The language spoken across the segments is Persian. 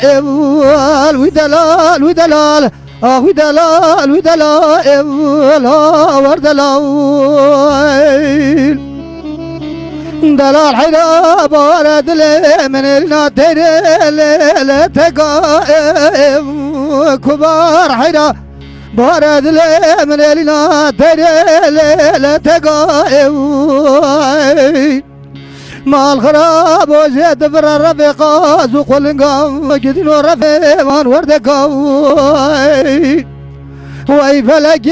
اول ودلال ودلال ودلال ودلال وردلال دلال حيلا بارد لي من الناتر لا تقائم كبار حيلا بارد لي من الناتر لا تقائم ما الخراب وزيد بر الرفيقة زوق والنقام قدين ورفيمان وردقاوي وي فلك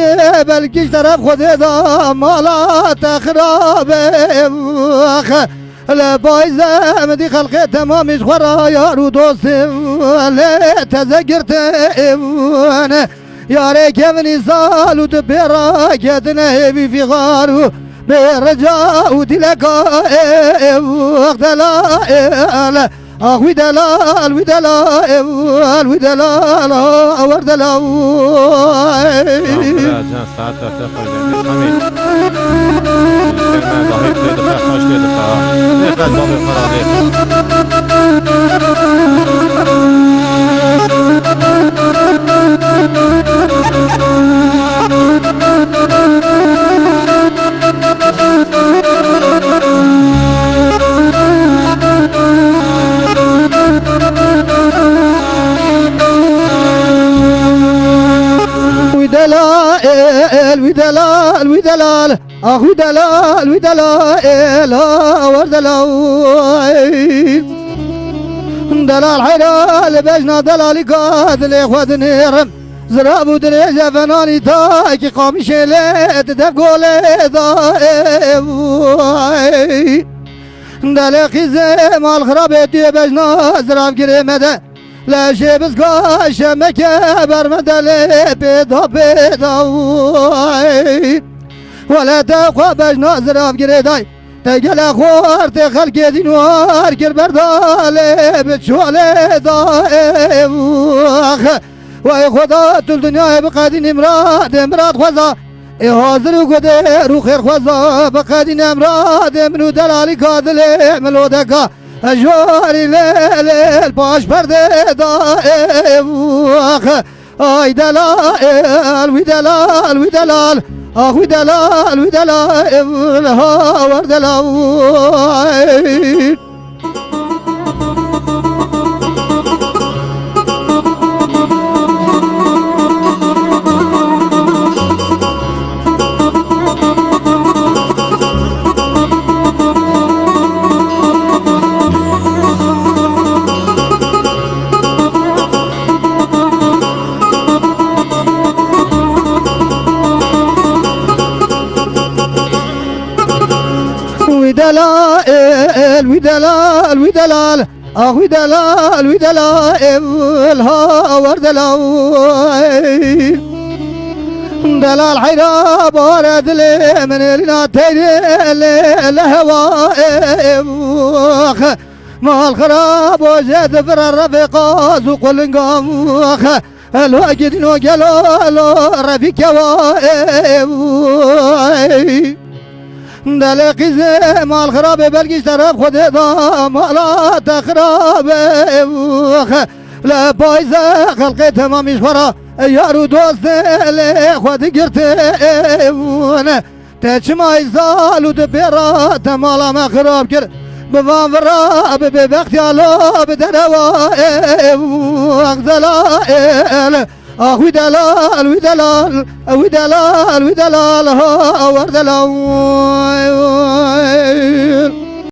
بلكش طرف خد دا مالا تخراب لا بايزة مدي خلقي تمامش خورا يارو دوستم لا تذكرت ياري كيفني سالو تبيرا كيتنا هبي في غارو برجاء ودلقاء وقتلا ودلال ودلال ودلال وردلال ودلال ودلال ودلال ودلال ودلال وردلال دلال حلال بجنا دلالي قاتل اخوات نيرم زرابو دريجة فناني تاكي قامي شليت دفقولي ضائي دلقي زي مال خرابيتي بجنا زراب كريمة لا شي بسكا شمكة برمدلي بيضا بيضا ولا تقوى بجنا زراب كريداي تقل اخوار تخل كيدين وار كربردالي بتشولي ضائي وای خدا تو دنیا بقدین امراد خوزا ای حاضر و قدر و خیر خوزا بقدین امراد منو دلالی کادل ملو دکا اجواری لیل باش پرده دا ای دلال وی دلال وی دلال وی دلال وی دلال ها وردلال ودلال ودلال ودلال ودلال ودلال ها وردلال دلال حيرا بارد لي من الناتر الهواء ما الخراب وزاد بر الرفيقة زوق والنقام الواجد نوجلو رفيق واي دلقي زي مال خراب بلقيش طرف خد دا مالا تخراب لا بايزة خلقي تمامش خورا يارو دوست لي خد قرت تشما يزالو دبيرا تمالا ما خراب كر بفان فرا ببختيالو بدروا اغزلا ودلال ودلال ودلال ودلال ها وردلال